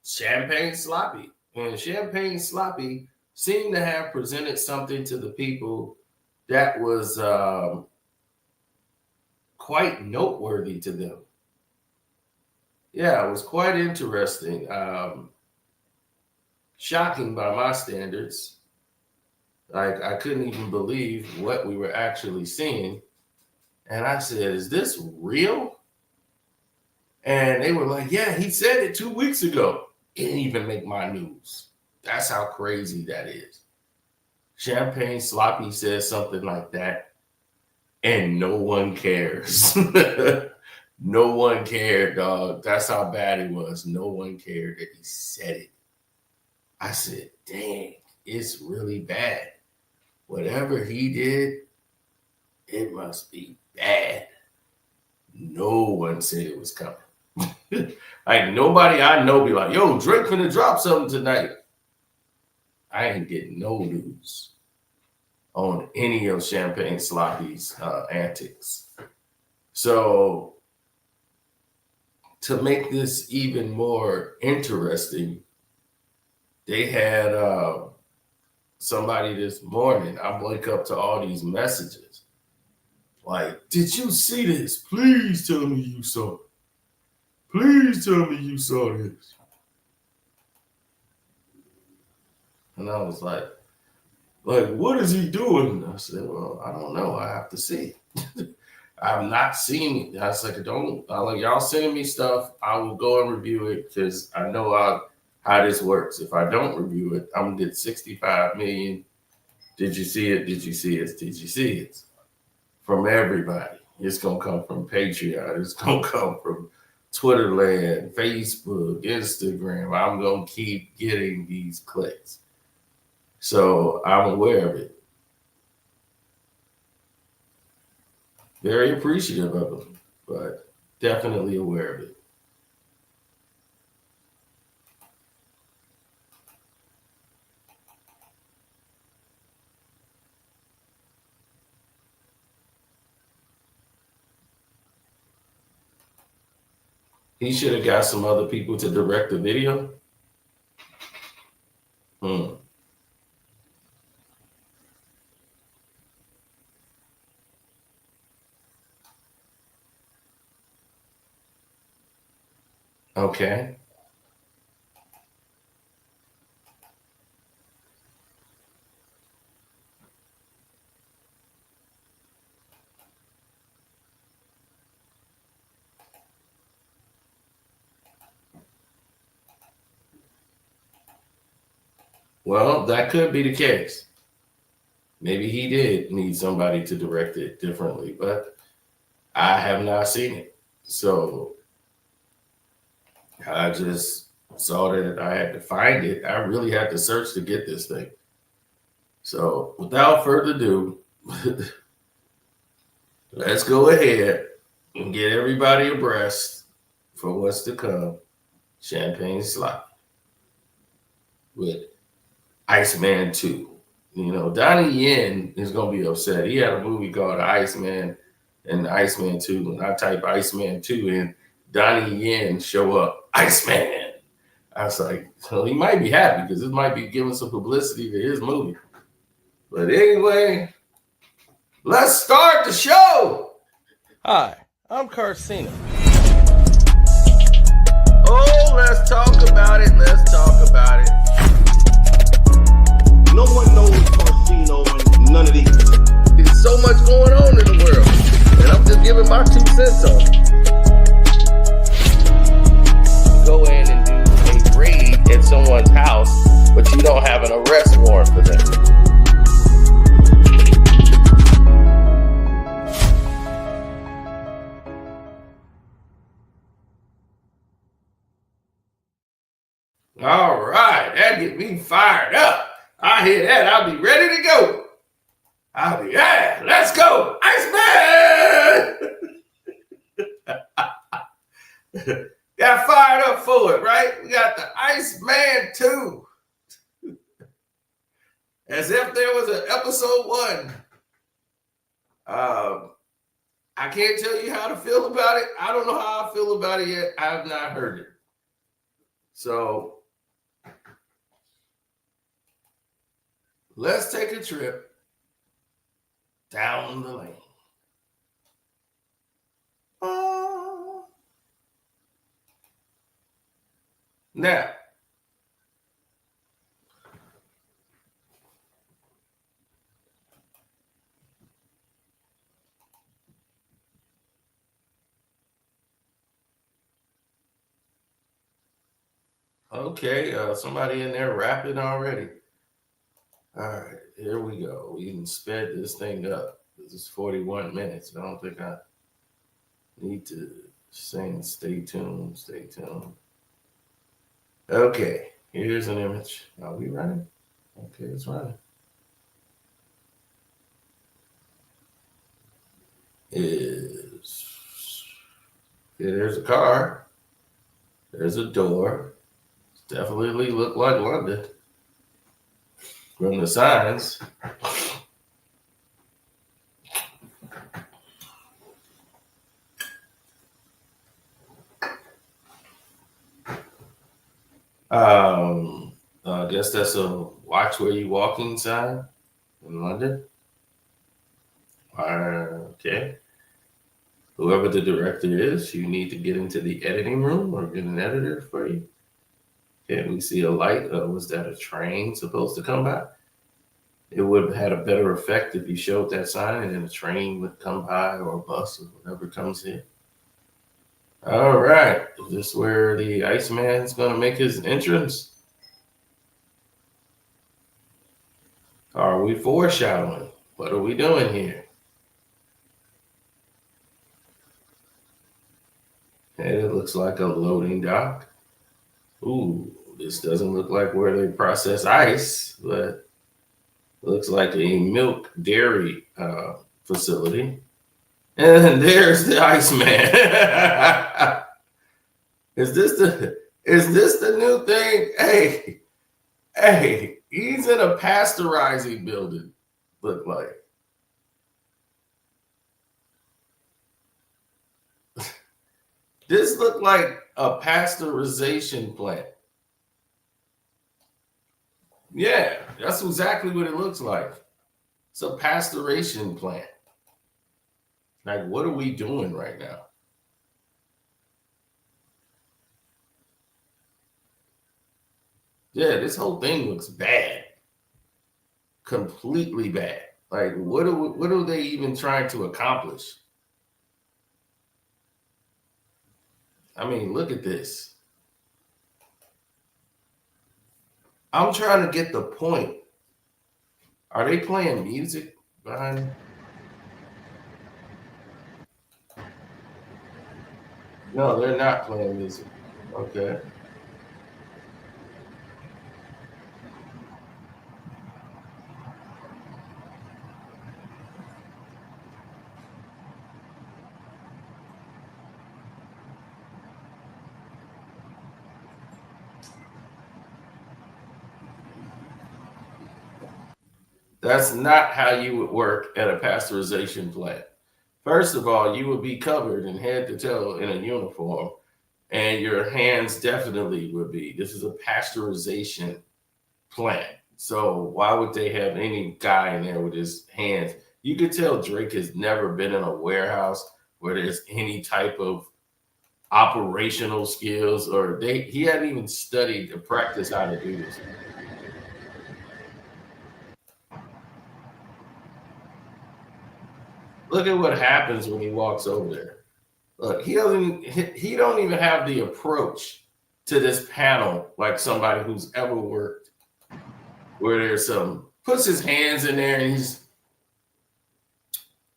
Champagne Sloppy. And Champagne Sloppy seemed to have presented something to the people that was quite noteworthy to them. Yeah, it was quite interesting. Shocking by my standards. Like, I couldn't even believe what we were actually seeing. And I said, is this real? And they were like, yeah, he said it 2 weeks ago. It didn't even make my news. That's how crazy that is. Champagne Sloppy says something like that, and no one cares. No one cared, dog. That's how bad it was. No one cared that he said it. I said, dang, it's really bad. Whatever he did, it must be bad. No one said it was coming. Like, nobody I know be like, yo, Drake finna drop something tonight. I ain't getting no news on any of Champagne Sloppy's antics. So, to make this even more interesting, they had somebody this morning. I wake up to all these messages. Like, did you see this? Please tell me you saw it. Please tell me you saw this. And I was like, what is he doing? I said, well, I don't know. I have to see. I've not seen it. I was like, y'all sending me stuff. I will go and review it because I know how this works. If I don't review it, I'm going to get 65 million. Did you see it? Did you see it? Did you see it? From everybody. It's going to come from Patreon. It's going to come from Twitterland, Facebook, Instagram. I'm going to keep getting these clicks. So I'm aware of it. Very appreciative of them, but definitely aware of it. He should have got some other people to direct the video. Okay. Well, that could be the case. Maybe he did need somebody to direct it differently, but I have not seen it. So I just saw that I had to find it. I really had to search to get this thing. So without further ado, let's go ahead and get everybody abreast for what's to come. Champagne Sloppy with Iceman 2. You know, Donnie Yen is going to be upset. He had a movie called Iceman and Iceman 2. When I type Iceman 2 in, Donnie Yen show up, Iceman. I was like, so he might be happy because this might be giving some publicity to his movie. But anyway, let's start the show. Hi, I'm Karceno. Oh, let's talk about it. Let's talk about it. No one knows Karceno and none of these. There's so much going on in the world, and I'm just giving my 2 cents on it. Go in and do a raid at someone's house, but you don't have an arrest warrant for them. All right, that get me fired up. I hear that. I'll be ready to go. Let's go. Iceman! Got fired up for it, right? We got the Iceman 2. As if there was an episode 1. I can't tell you how to feel about it. I don't know how I feel about it yet. I have not heard it. So let's take a trip down the lane. Now, okay, somebody in there rapping already. All right, here we go. We can sped this thing up. This is 41 minutes. I don't think I need to sing. Stay tuned. Stay tuned. Okay, here's an image. Are we running? Okay, it's running. There's a car. There's a door. Definitely look like London from the signs. I guess that's a watch where you walking sign in London. Okay. Whoever the director is, you need to get into the editing room or get an editor for you. Okay, we see a light. Was that a train supposed to come by? It would have had a better effect if you showed that sign and then a train would come by or a bus or whatever comes in. All right. Is this where the Iceman's going to make his entrance? Are we foreshadowing? What are we doing here? And it looks like a loading dock. Ooh, this doesn't look like where they process ice, but looks like a milk dairy facility. And there's the Iceman. Is this the new thing? Hey, he's in a pasteurizing building, look like. This looked like a pasteurization plant. Yeah, that's exactly what it looks like. It's a pasteurization plant. Like, what are we doing right now? Yeah, this whole thing looks bad. Completely bad. Like, what are they even trying to accomplish? I mean, look at this. I'm trying to get the point. Are they playing music behind? No, they're not playing music. Okay. That's not how you would work at a pasteurization plant. First of all, you would be covered in head to toe in a uniform, and your hands definitely would be. This is a pasteurization plant. So why would they have any guy in there with his hands? You could tell Drake has never been in a warehouse where there's any type of operational skills, or he hadn't even studied to practice how to do this. Look at what happens when he walks over there. Look, he don't even have the approach to this panel like somebody who's ever worked, where there's puts his hands in there and he's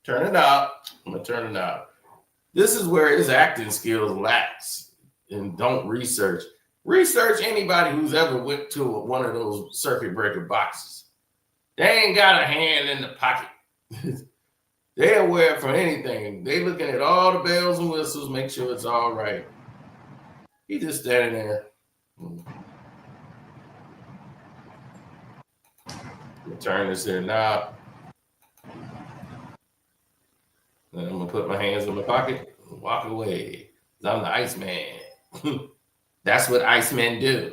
turn it out. I'm gonna turn it out. This is where his acting skills lacks. And don't research anybody who's ever went to one of those circuit breaker boxes. They ain't got a hand in the pocket. They'll wear it for anything. They looking at all the bells and whistles, make sure it's all right. He just standing there. Turn this here knob. Then I'm gonna put my hands in my pocket and walk away. I'm the Iceman. That's what Icemen do.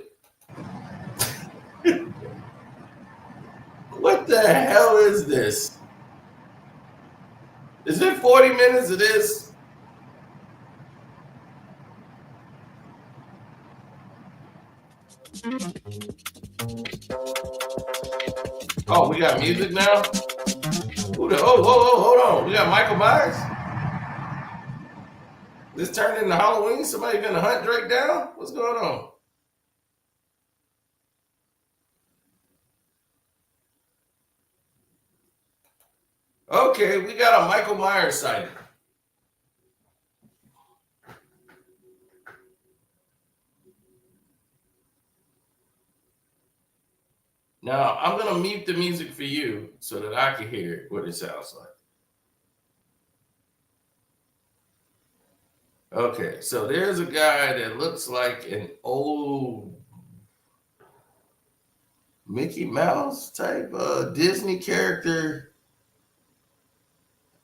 What the hell is this? Is it 40 minutes of this? Oh, we got music now? Hold on. We got Michael Myers? This turned into Halloween? Somebody gonna hunt Drake down? What's going on? Okay, we got a Michael Myers sighting. Now, I'm going to mute the music for you so that I can hear what it sounds like. Okay, so there's a guy that looks like an old Mickey Mouse type Disney character.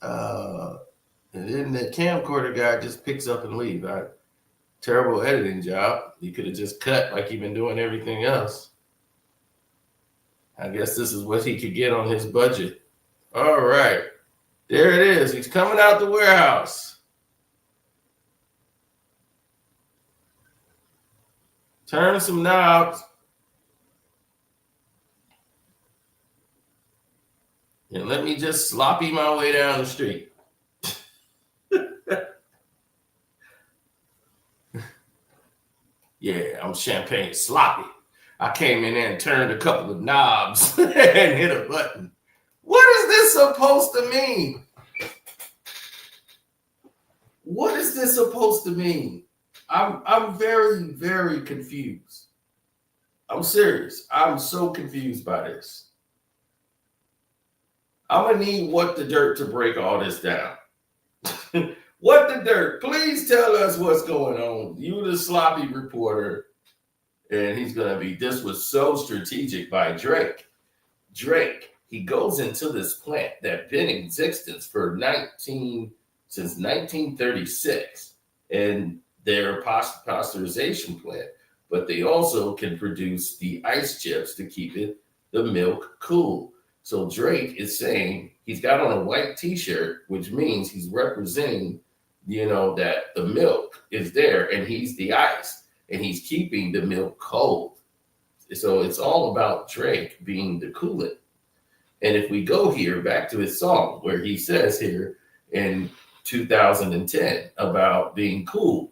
And then the camcorder guy just picks up and leaves. Terrible editing job. He could have just cut like he'd been doing everything else. I guess this is what he could get on his budget. All right. There it is. He's coming out the warehouse. Turn some knobs. And let me just sloppy my way down the street. Yeah, I'm champagne sloppy. I came in there and turned a couple of knobs and hit a button. What is this supposed to mean? What is this supposed to mean? I'm very, very confused. I'm serious. I'm so confused by this. I'm going to need What the Dirt to break all this down. What the Dirt, please tell us what's going on. You the sloppy reporter. And he's going to be, this was so strategic by Drake. Drake, he goes into this plant that's been in existence for since 1936. And they're a pasteurization plant. But they also can produce the ice chips to keep the milk cool. So Drake is saying he's got on a white t-shirt, which means he's representing, that the milk is there and he's the ice. And he's keeping the milk cold. So it's all about Drake being the coolant. And if we go here back to his song where he says here in 2010 about being cool.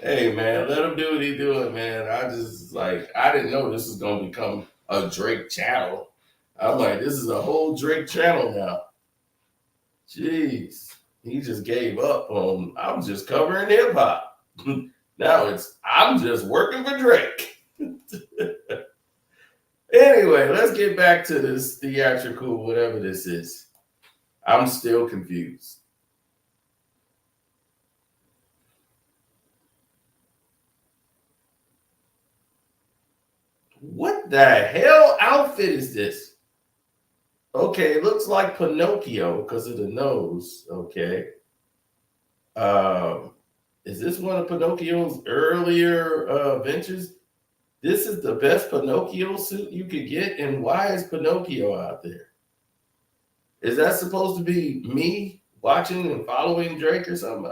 Hey, man, let him do what he's doing, man. I didn't know this was going to become a Drake channel. I'm like, this is a whole Drake channel now. Jeez, he just gave up on, I'm just covering hip hop. Now I'm just working for Drake. Anyway, let's get back to this theatrical, whatever this is. I'm still confused. What the hell outfit is this? Okay, it looks like Pinocchio because of the nose. Okay. Is this one of Pinocchio's earlier ventures? This is the best Pinocchio suit you could get, and why is Pinocchio out there? Is that supposed to be me watching and following Drake or something?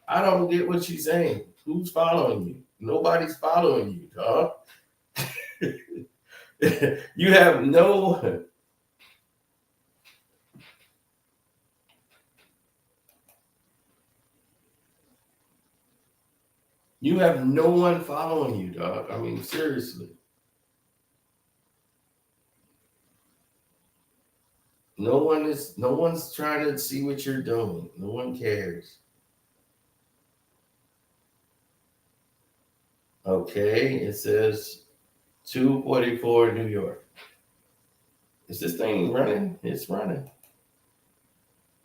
I don't get what she's saying. Who's following you? Nobody's following you, dog. You have no... You have no one following you, dog. I mean, seriously. No one's trying to see what you're doing. No one cares. Okay, it says 244 New York. Is this thing running? It's running.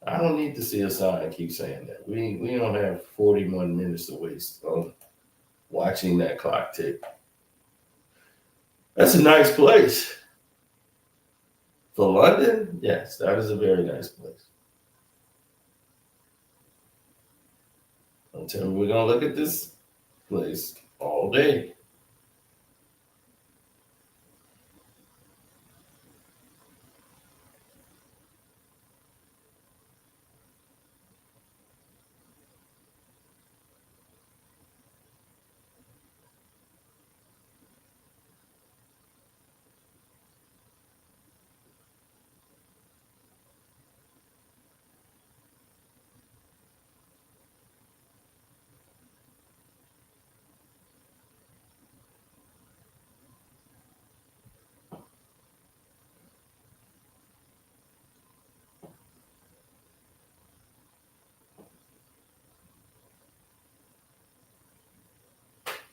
I don't need to see a sign keep saying that. We don't have 41 minutes to waste on watching that clock tick. That's a nice place. For London, yes, that is a very nice place. I'm telling you, we're gonna look at this place all day.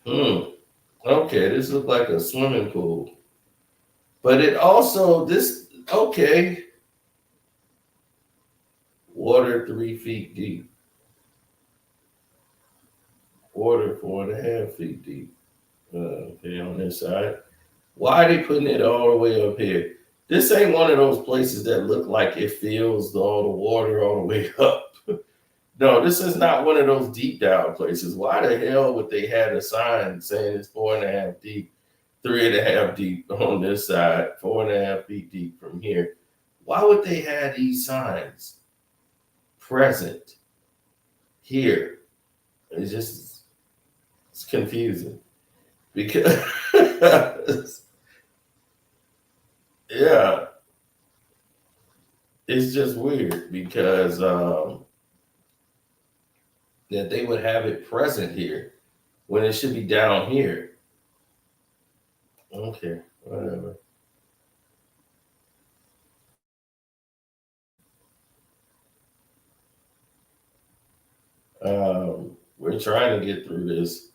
Hmm. Okay, this looks like a swimming pool. But it also this okay. Water 3 feet deep. Water 4.5 feet deep. Okay, on this side. Why are they putting it all the way up here? This ain't one of those places that look like it fills all the water all the way up. No, this is not one of those deep down places. Why the hell would they have a sign saying it's 4.5 deep, 3.5 deep on this side, 4.5 feet deep from here? Why would they have these signs present here? It's confusing because yeah, it's just weird because that they would have it present here when it should be down here. Okay, whatever. We're trying to get through this.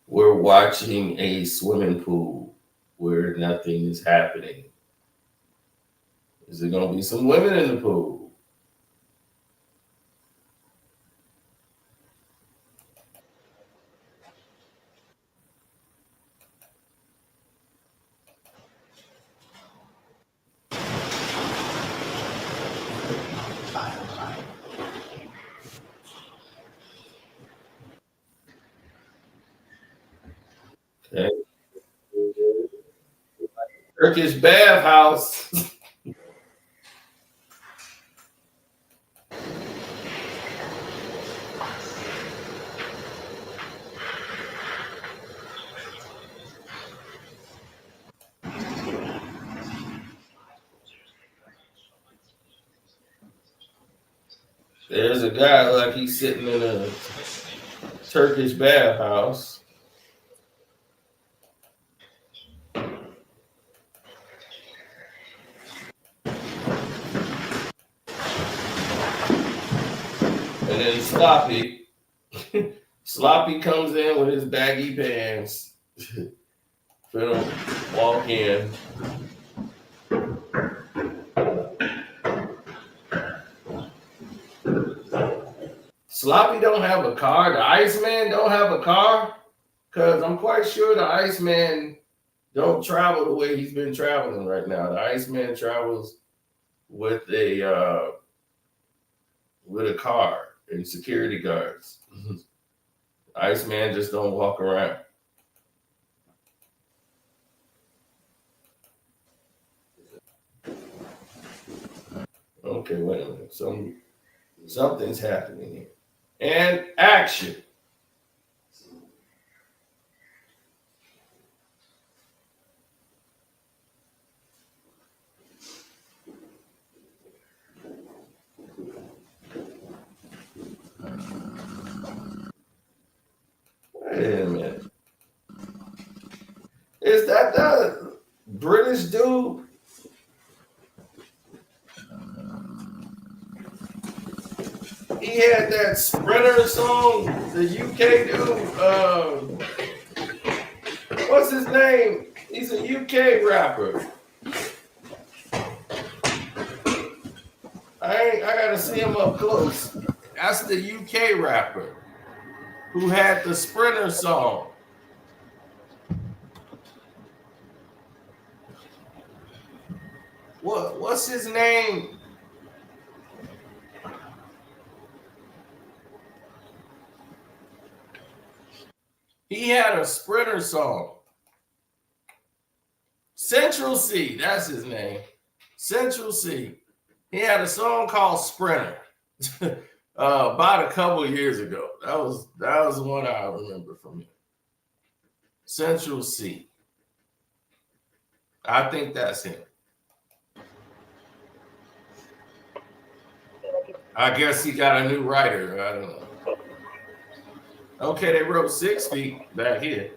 We're watching a swimming pool where nothing is happening. Is there going to be some women in the pool? Okay. Turkish bathhouse. There's a guy like he's sitting in a Turkish bathhouse. And then Sloppy comes in with his baggy pants. Finna walk in. Sloppy don't have a car. The Iceman don't have a car. Cause I'm quite sure the Iceman don't travel the way he's been traveling right now. The Iceman travels with a car and security guards. Iceman just don't walk around. Okay, wait a minute. Something's happening here. And action. Wait a minute. Is that the British dude? He had that Sprinter song, the UK dude. What's his name? He's a UK rapper. I gotta see him up close. That's the UK rapper who had the Sprinter song. What's his name? He had a Sprinter song. Central C, that's his name. Central C. He had a song called Sprinter. About a couple years ago. That was the one I remember from him. Central C. I think that's him. I guess he got a new writer. I don't know. Okay, they wrote 6 Feet back here.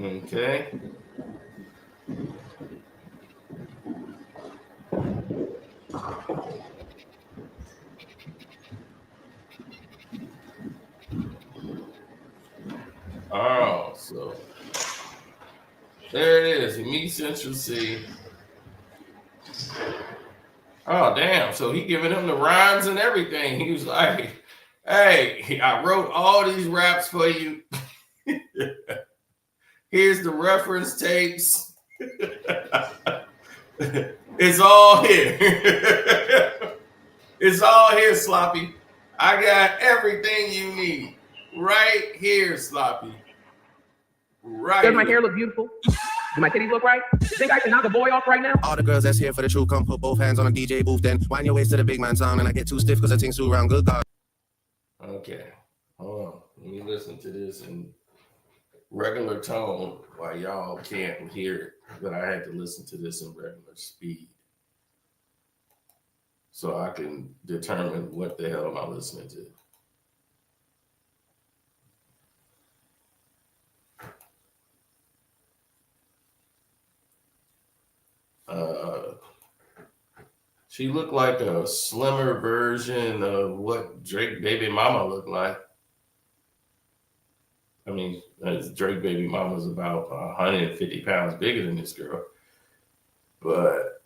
Okay. Oh, so there it is. He meets Central C. Oh, damn. So he giving him the rhymes and everything. He was like, hey, I wrote all these raps for you. Here's the reference tapes. It's all here. It's all here, Sloppy. I got everything you need right here, Sloppy. Right. Does my hair look beautiful? Do my titties look right? Think I can knock a boy off right now? All the girls that's here for the truth, come put both hands on a DJ booth, then wind your waist to the big man sound, and I get too stiff because I think too around. Good God. Okay, hold on. Let me listen to this in regular tone while y'all can't hear it, but I had to listen to this in regular speed so I can determine what the hell am I listening to. She looked like a slimmer version of what Drake baby mama looked like. I mean, Drake baby mama's about 150 pounds bigger than this girl. But,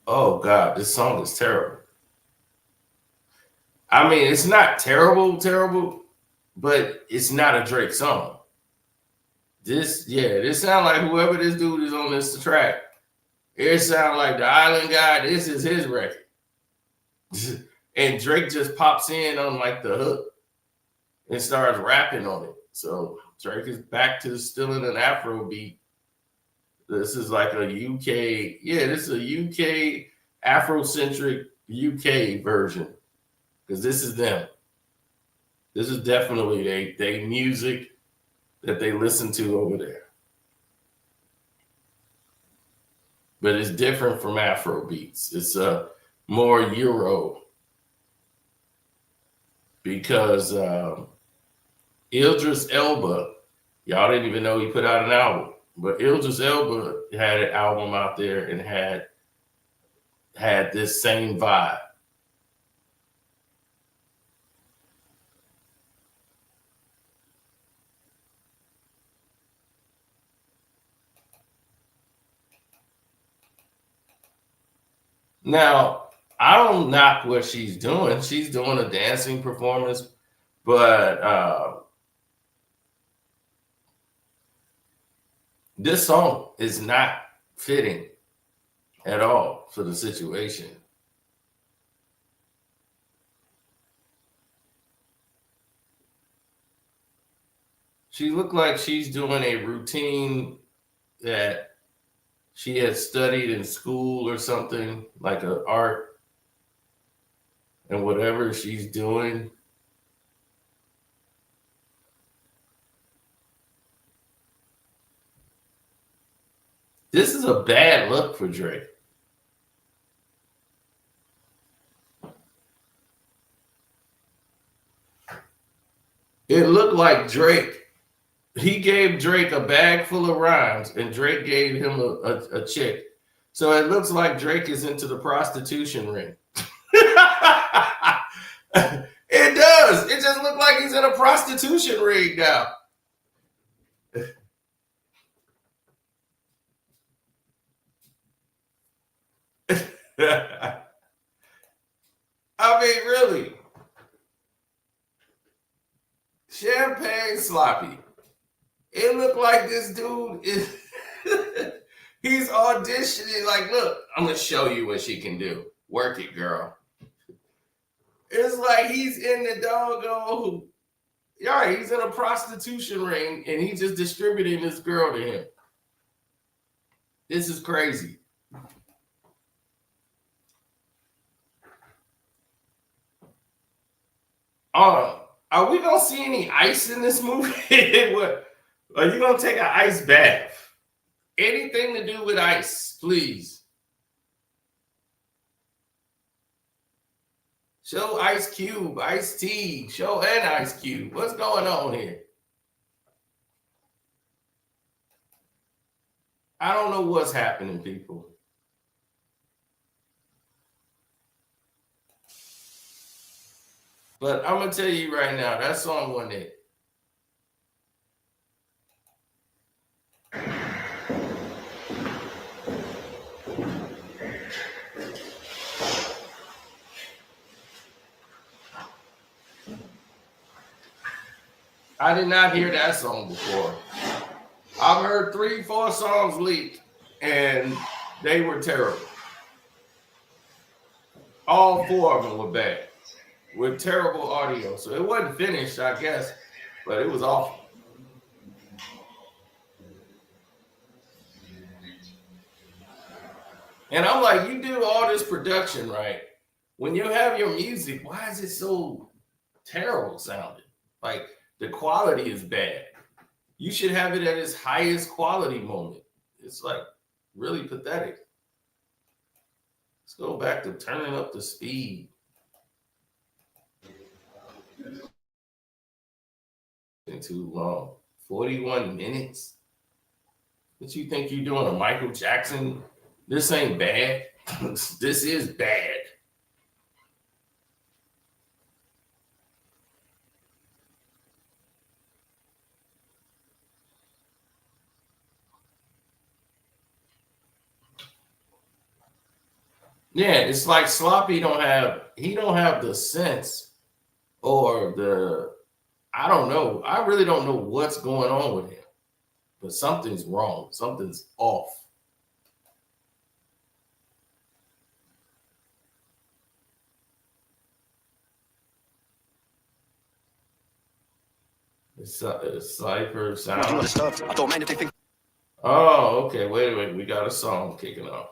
oh God, this song is terrible. I mean, it's not terrible, but it's not a Drake song. This sounds like whoever this dude is on this track. It sounds like the Island Guy. This is his record. And Drake just pops in on like the hook and starts rapping on it. So Drake is back to still in an Afro beat. This is like a UK, this is a UK Afrocentric UK version. Because this is them. This is definitely they music that they listen to over there. But it's different from Afro beats. It's more Euro. Because Idris Elba, y'all didn't even know he put out an album. But Idris Elba had an album out there and had this same vibe. Now, I don't knock what she's doing. She's doing a dancing performance, but this song is not fitting at all for the situation. She looked like she's doing a routine that she had studied in school or something, like an art, and whatever she's doing. This is a bad look for Drake. It looked like Drake. He gave Drake a bag full of rhymes, and Drake gave him a chick. So it looks like Drake is into the prostitution ring. It does. It just looks like he's in a prostitution ring now. like this dude is he's auditioning like, look, I'm gonna show you what she can do. Work it, girl. It's like he's in the doggone, yeah, he's in a prostitution ring and he's just distributing this girl to him. This is crazy. Are we gonna see any ice in this movie? What? Are you gonna take an ice bath? Anything to do with ice, please. Show Ice Cube, Ice T, show an Ice Cube. What's going on here? I don't know what's happening, people. But I'm gonna tell you right now, that song wasn't it. I did not hear that song before. I've heard 3-4 songs leaked, and they were terrible. All 4 of them were bad, with terrible audio. So it wasn't finished, I guess, but it was awful. And I'm like, you do all this production, right? When you have your music, why is it so terrible sounding? Like, the quality is bad. You should have it at its highest quality moment. It's like really pathetic. Let's go back to turning up the speed. Too long. 41 minutes. What you think you're doing, a Michael Jackson? This ain't bad. This is bad. Yeah, it's like Sloppy don't have the sense or I don't know. I really don't know what's going on with him. But something's wrong. Something's off. It's Cypher sound. I don't mind if they think. Oh, okay. Wait a minute. We got a song kicking off.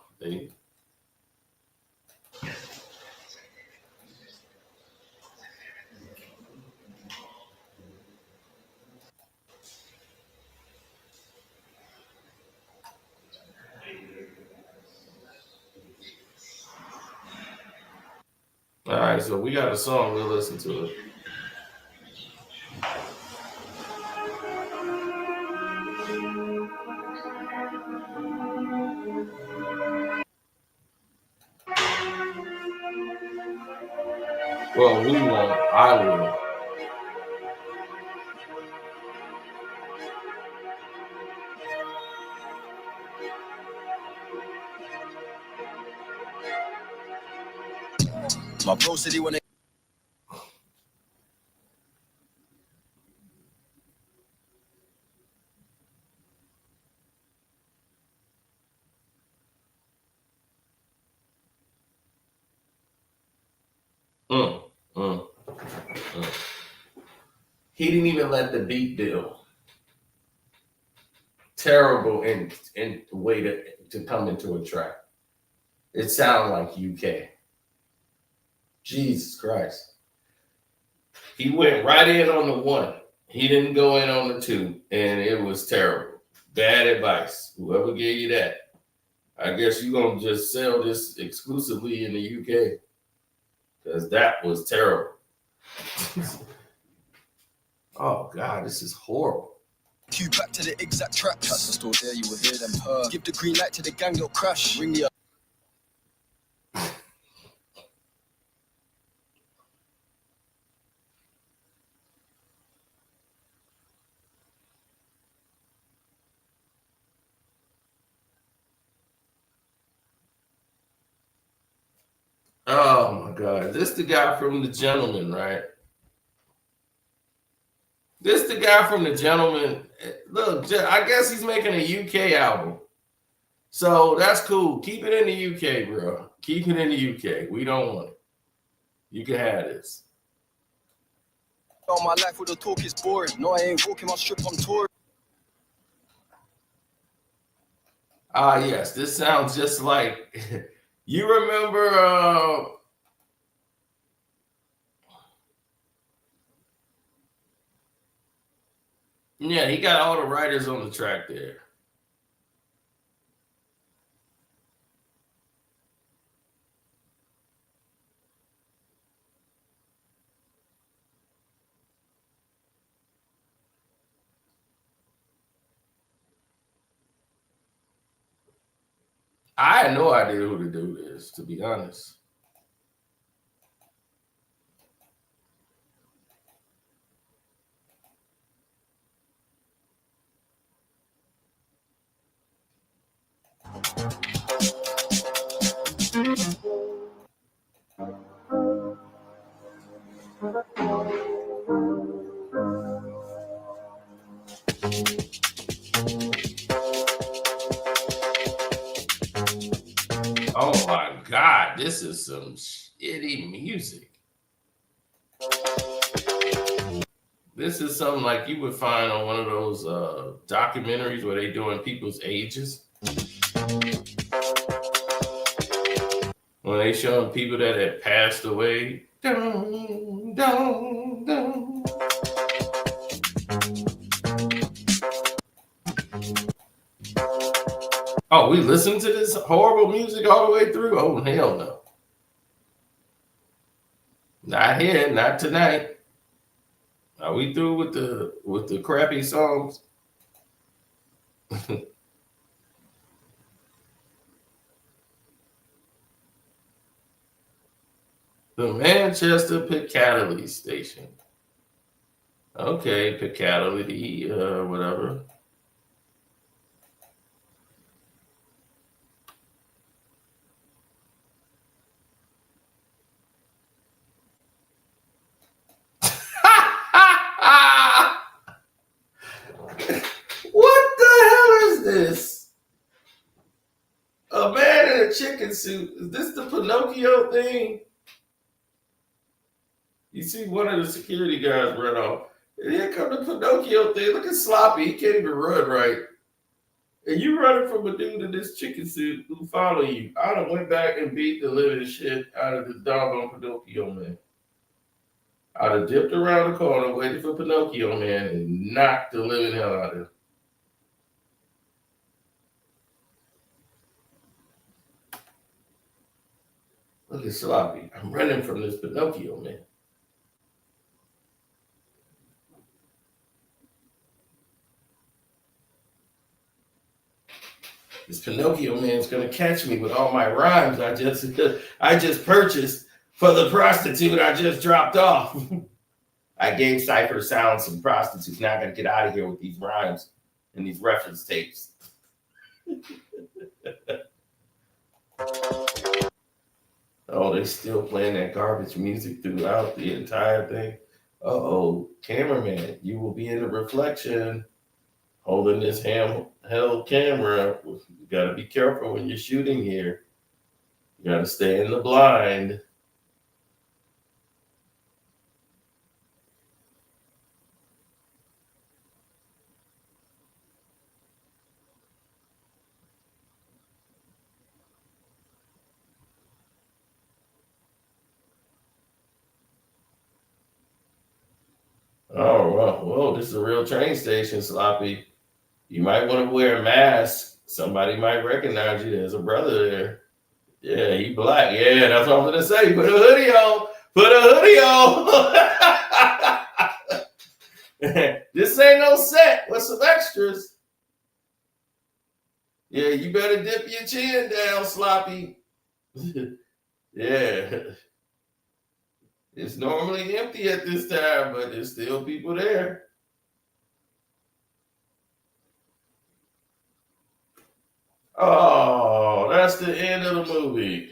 All right, so we got a song. We'll listen to it. Well, we won't. I will. My bro said he wanna. He didn't even let the beat do. Terrible in way to come into a track. It sounded like UK. Jesus Christ. He went right in on the 1. He didn't go in on the 2, and it was terrible. Bad advice. Whoever gave you that, I guess you're going to just sell this exclusively in the UK, because that was terrible. Oh, God, this is horrible. Cue back to the exact track. Cats are still there, you will hear them purr. Give the green light to the gang, they'll crash. Ring the. Oh, my God. This is the guy from The Gentleman, right? This the guy from The Gentleman. Look, I guess he's making a UK album. So that's cool. Keep it in the UK, bro. Keep it in the UK. We don't want it. You can have this. All my life with the talk is boring. No, I ain't walking my strip on tour. Ah, yes. This sounds just like you remember yeah, he got all the writers on the track there. I had no idea who the dude is, to be honest. Oh my God, this is some shitty music. This is something like you would find on one of those documentaries where they doing people's ages. When they showing people that had passed away. Dun, dun, dun. Oh, we listened to this horrible music all the way through? Oh, hell no. Not here, not tonight. Are we through with the crappy songs? The Manchester Piccadilly Station. Okay, Piccadilly, whatever. What the hell is this? A man in a chicken suit. Is this the Pinocchio thing? You see one of the security guys run off. And here come the Pinocchio thing. Look at Sloppy. He can't even run right. And you running from a dude in this chicken suit who follow you. I'd have went back and beat the living shit out of this doggone Pinocchio man. I'd have dipped around the corner, waited for Pinocchio man, and knocked the living hell out of him. Look at Sloppy. I'm running from this Pinocchio man. This Pinocchio man's gonna catch me with all my rhymes I just purchased for the prostitute I just dropped off. I gave Cypher Sound some prostitutes. Now I gotta get out of here with these rhymes and these reference tapes. Oh, they still playing that garbage music throughout the entire thing. Uh-oh, cameraman, you will be in the reflection holding this handheld camera. You gotta be careful when you're shooting here. You gotta stay in the blind. Oh, well, whoa, this is a real train station, Sloppy. You might want to wear a mask. Somebody might recognize you. There's a brother there. Yeah, he black. Yeah, that's what I'm going to say. Put a hoodie on. Put a hoodie on. This ain't no set with some extras. Yeah, you better dip your chin down, Sloppy. Yeah. It's normally empty at this time, but there's still people there. Oh, that's the end of the movie.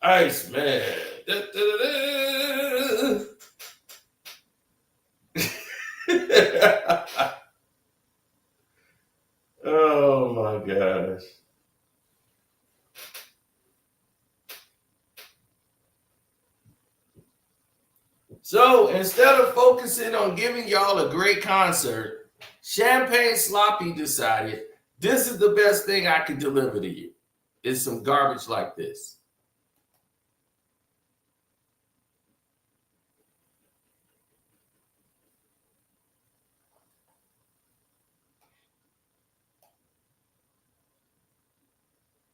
Iceman. Da, da, da, da. Oh my gosh. So instead of focusing on giving y'all a great concert, Champagne Sloppy decided this is the best thing I can deliver to you. It's some garbage like this.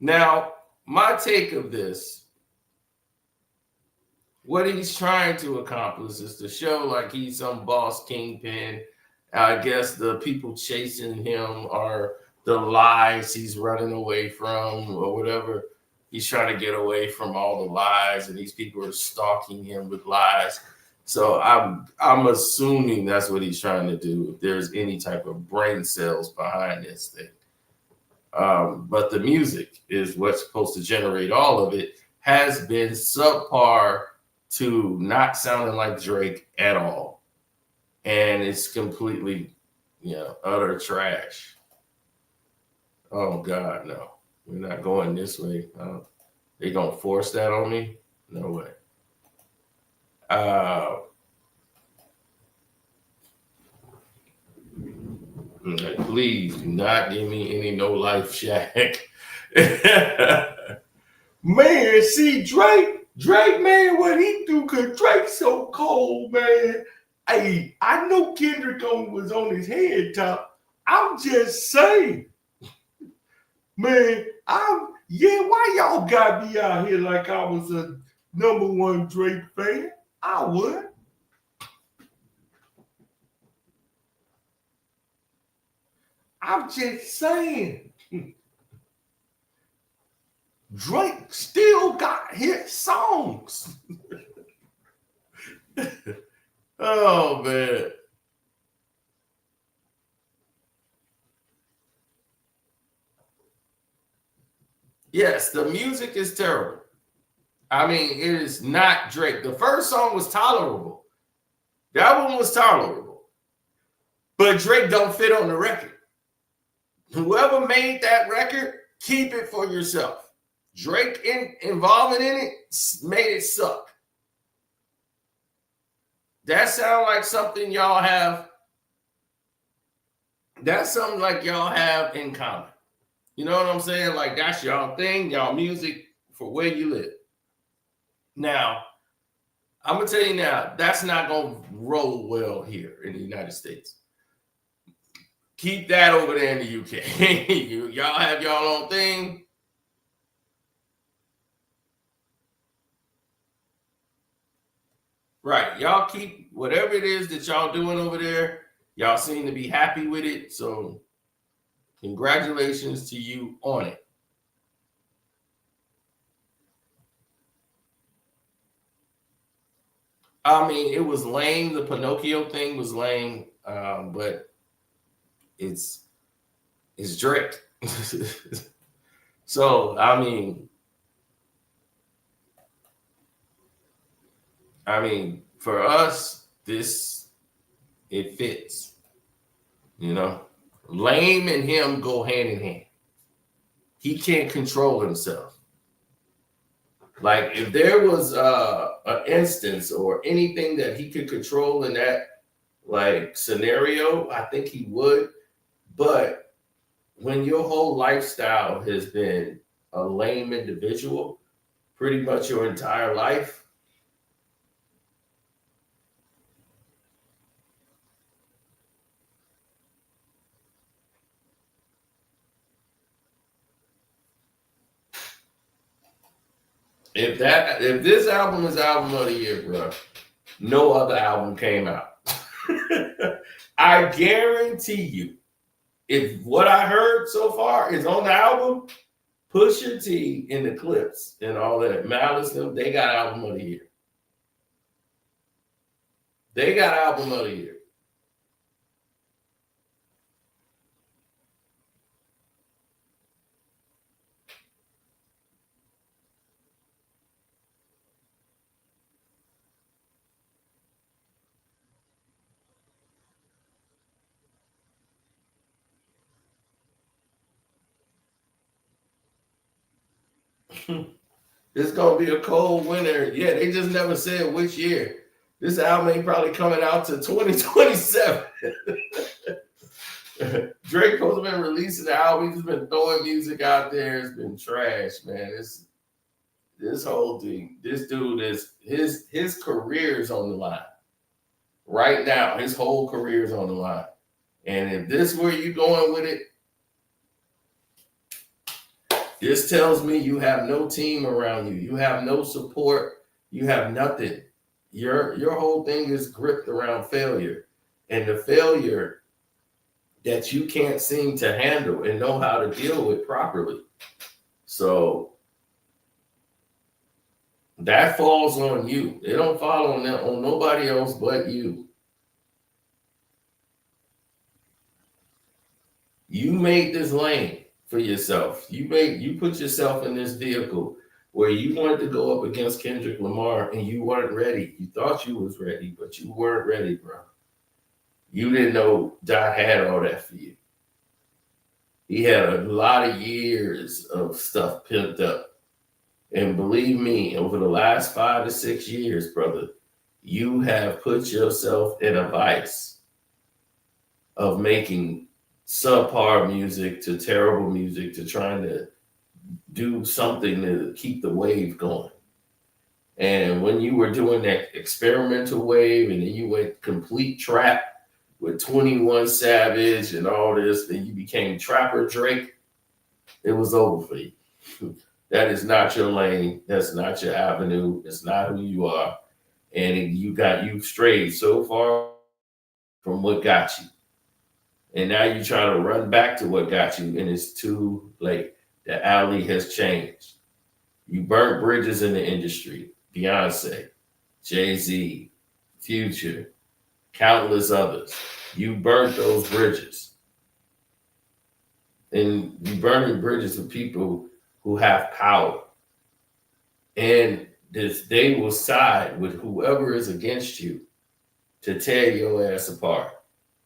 Now, my take of this, what he's trying to accomplish is to show like he's some boss kingpin. I guess the people chasing him are the lies he's running away from or whatever. He's trying to get away from all the lies, and these people are stalking him with lies. So I'm assuming that's what he's trying to do. If there's any type of brain cells behind this thing. But the music is what's supposed to generate all of it, has been subpar to not sounding like Drake at all. And it's completely, utter trash. Oh, God, no. We're not going this way. They going to force that on me? No way. Please do not give me any no life Shaq. Man, see Drake, man, what he do? Cause Drake's so cold, man. Hey, I know Kendrick was on his head top. I'm just saying, man. Why y'all got me out here like I was a #1 Drake fan? I would. I'm just saying. Drake still got hit songs. Oh, man. Yes, the music is terrible. I mean, it is not Drake. The first song was tolerable. That one was tolerable. But Drake don't fit on the record. Whoever made that record, keep it for yourself. Drake involvement in it made it suck. That sounds like something y'all have. That's something like y'all have in common. You know what I'm saying? Like that's y'all thing, y'all music for where you live. Now, I'm gonna tell you now, that's not gonna roll well here in the United States. Keep that over there in the UK. Y'all have y'all own thing. Right. Y'all keep whatever it is that y'all doing over there. Y'all seem to be happy with it. So congratulations to you on it. I mean, it was lame. The Pinocchio thing was lame, but it's Drake. So I mean, for us, it fits. Lame and him go hand in hand. He can't control himself. Like if there was an instance or anything that he could control in that like scenario, I think he would. But when your whole lifestyle has been a lame individual, pretty much your entire life, if this album is album of the year, bro, no other album came out. I guarantee you, if what I heard so far is on the album, Pusha T and the Clips and all that, Malice, they got album of the year. They got album of the year. It's gonna be a cold winter. Yeah, they just never said which year. This album ain't probably coming out to 2027. Drake has been releasing the album. He's been throwing music out there. It's been trash, man. This whole thing. This dude is his career is on the line right now. His whole career is on the line. And if this is where you going with it, this tells me you have no team around you. You have no support. You have nothing. Your whole thing is gripped around failure. And the failure that you can't seem to handle and know how to deal with properly. So that falls on you. It don't fall on nobody else but you. You made this lane for yourself. You put yourself in this vehicle where you wanted to go up against Kendrick Lamar and you weren't ready. You thought you was ready, but you weren't ready, bro. You didn't know Dot had all that for you. He had a lot of years of stuff pimped up. And believe me, over the last 5 to 6 years, brother, you have put yourself in a vice of making subpar music to terrible music to trying to do something to keep the wave going. And when you were doing that experimental wave and then you went complete trap with 21 Savage and all this, then you became Trapper Drake, it was over for you. That is not your lane. That's not your avenue. It's not who you are. And you strayed so far from what got you. And now you try to run back to what got you, and it's too late. The alley has changed. You burnt bridges in the industry. Beyonce, Jay-Z, Future, countless others. You burnt those bridges. And you burning bridges with people who have power. And they will side with whoever is against you to tear your ass apart.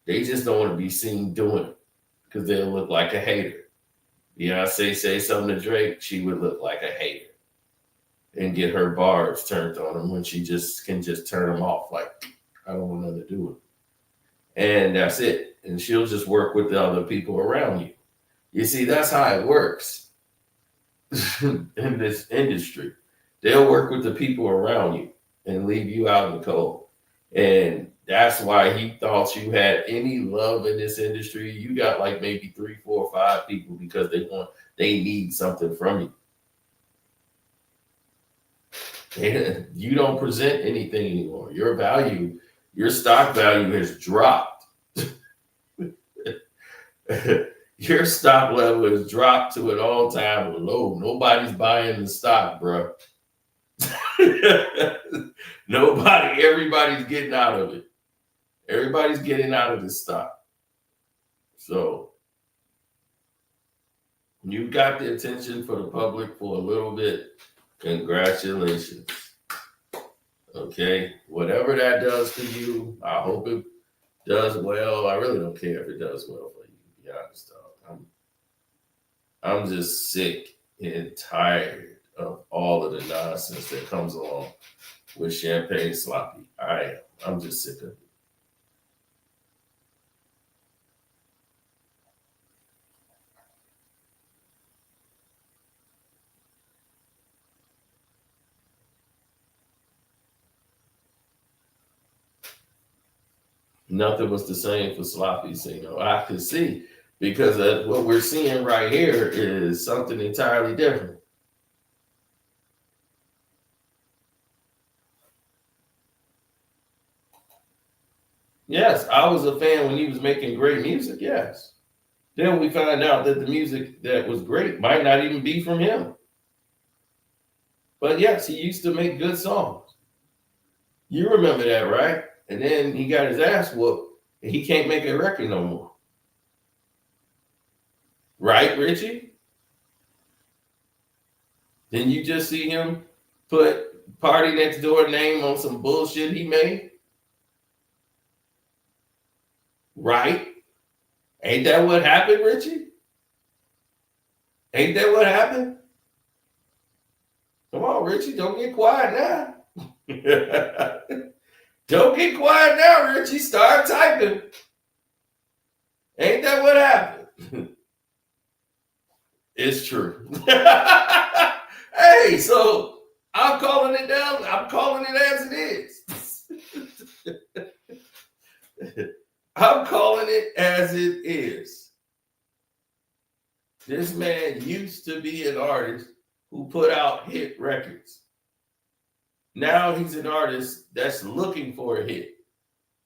They just don't want to be seen doing it because they'll look like a hater. Beyonce say something to Drake, she would look like a hater and get her bars turned on them when she can turn them off. Like, I don't want nothing to do with it. And that's it. And she'll just work with the other people around you. You see, that's how it works in this industry. They'll work with the people around you and leave you out in the cold. And that's why he thought you had any love in this industry. You got like maybe 3, 4, 5 people because they need something from you. You don't present anything anymore. Your stock value has dropped. Your stock level has dropped to an all-time low. Nobody's buying the stock, bro. Everybody's getting out of it. Everybody's getting out of this stock. So you got the attention for the public for a little bit. Congratulations. Okay, whatever that does for you, I hope it does well. I really don't care if it does well for you, to be honest, dog. I'm just sick and tired of all of the nonsense that comes along with Champagne Sloppy. I'm just sick of it. Nothing was the same for Sloppy Sino. I could see, because what we're seeing right here is something entirely different. Yes, I was a fan when he was making great music, yes. Then we find out that the music that was great might not even be from him. But yes, he used to make good songs. You remember that, right? And then he got his ass whooped and he can't make a record no more. Right, Richie? Then you just see him put Party Next Door name on some bullshit he made? Right? Ain't that what happened, Richie? Ain't that what happened? Come on, Richie, don't get quiet now. Don't get quiet now, Richie. Start typing. Ain't that what happened? It's true. Hey, so I'm calling it down. I'm calling it as it is. I'm calling it as it is. This man used to be an artist who put out hit records. Now he's an artist that's looking for a hit,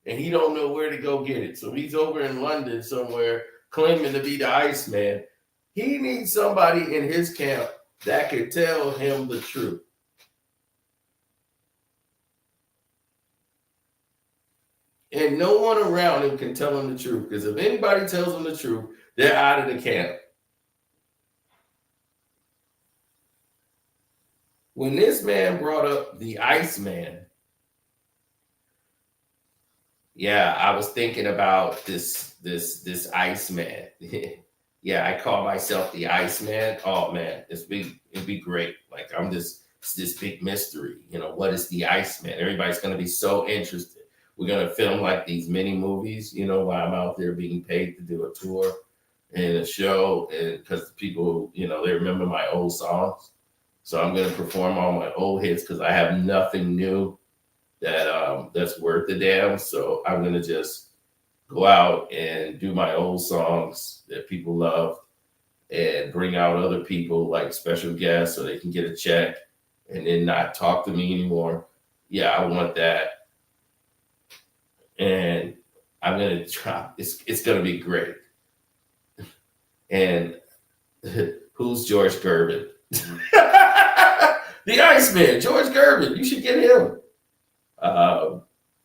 and he don't know where to go get it. So he's over in London somewhere claiming to be the Iceman. He needs somebody in his camp that could tell him the truth. And no one around him can tell him the truth, because if anybody tells him the truth, they're out of the camp. When this man brought up the Iceman, yeah, I was thinking about this Iceman. Yeah, I call myself the Iceman. Oh man, it'd be great. Like I'm this big mystery. You know, what is the Iceman? Everybody's gonna be so interested. We're gonna film like these mini movies, you know, while I'm out there being paid to do a tour and a show, and because people, you know, they remember my old songs. So I'm gonna perform all my old hits because I have nothing new that's worth a damn. So I'm gonna just go out and do my old songs that people love and bring out other people like special guests so they can get a check and then not talk to me anymore. Yeah, I want that. And I'm gonna try. It's gonna be great. And who's George Gervin? The Iceman, George Gervin. You should get him.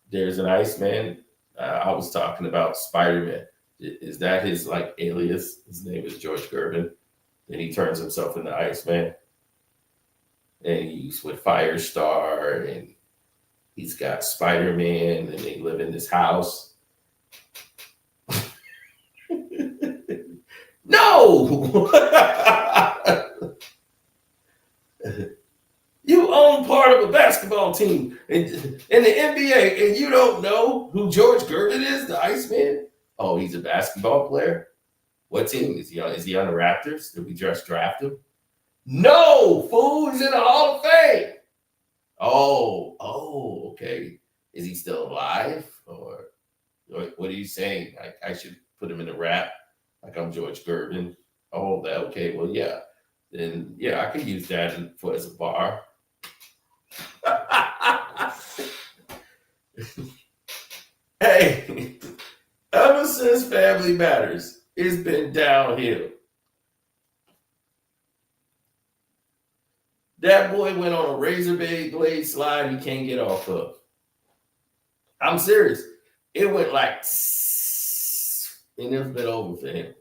There's an Iceman. I was talking about Spider-Man. Is that his like alias? His name is George Gervin. Then he turns himself into Iceman. And he's with Firestar, and he's got Spider-Man, and they live in this house. No! You own part of a basketball team in the NBA, and you don't know who George Gervin is, the Iceman? Oh, he's a basketball player? What team? Is he on the Raptors? Did we just draft him? No, fool, he's in the Hall of Fame. Oh, okay. Is he still alive? Or what are you saying? I should put him in a rap like I'm George Gervin. Oh, that okay. Well, yeah. Then yeah, I could use that as a bar. Hey, ever since Family Matters, it's been downhill. That boy went on a razor blade slide he can't get off of. I'm serious. It went like, and it's been over for him.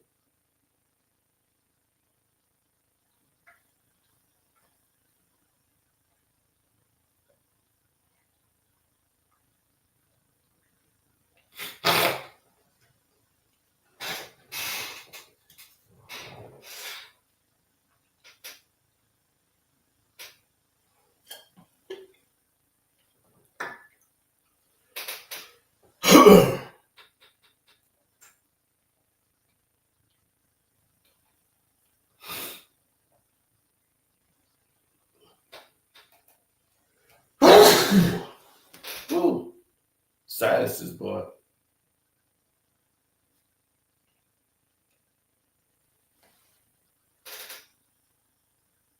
Woo. Sinuses, boy.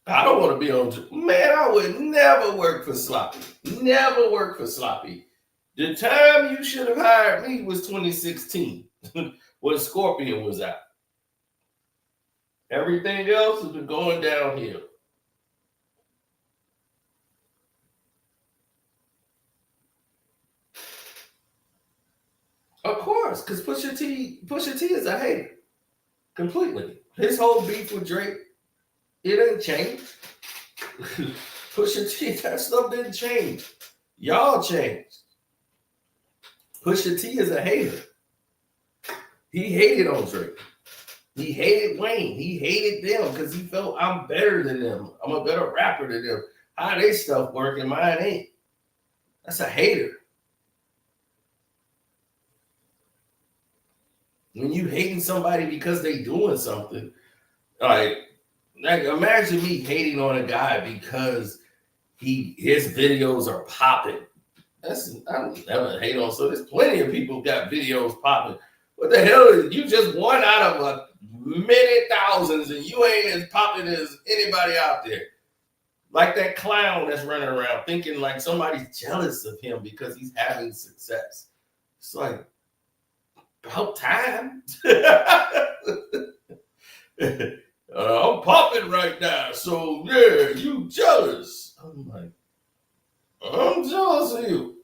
I don't want to be on. Man, I would never work for Sloppy. Never work for Sloppy. The time you should have hired me was 2016 when Scorpion was out. Everything else has been going downhill. Of course, because Pusha T is a hater. Completely. His whole beef with Drake, it ain't changed. Pusha T, that stuff didn't change. Y'all changed. Pusha T is a hater. He hated on Drake. He hated Wayne. He hated them because he felt I'm better than them. I'm a better rapper than them. how they stuff work and mine ain't. That's a hater. When you hating somebody because they doing something, like imagine me hating on a guy because his videos are popping. I don't never hate on. So there's plenty of people got videos popping. What the hell is you just one out of a many thousands and you ain't as popping as anybody out there? Like that clown that's running around thinking like somebody's jealous of him because he's having success. It's like, about time. I'm popping right now, so yeah, you jealous. I'm like, I'm jealous of you.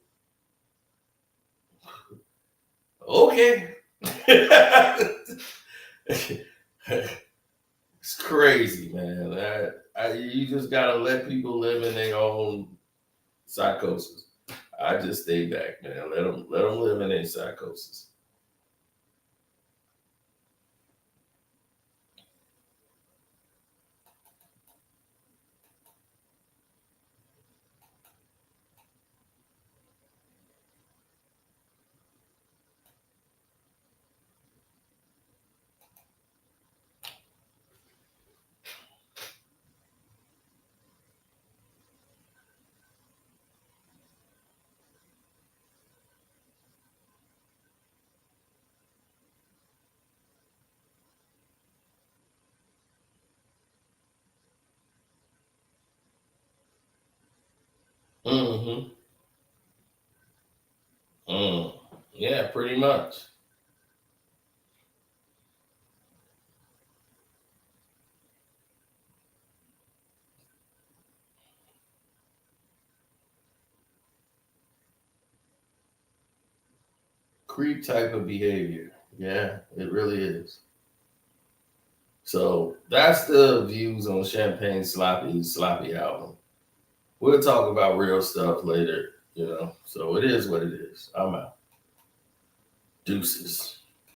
Okay. It's crazy, man. You just gotta let people live in their own psychosis. I just stay back, man. Let them live in their psychosis. Mm-hmm. Yeah, pretty much. Creep type of behavior. Yeah, it really is. So that's the views on Champagne Sloppy album. We'll talk about real stuff later, So it is what it is. I'm out. Deuces.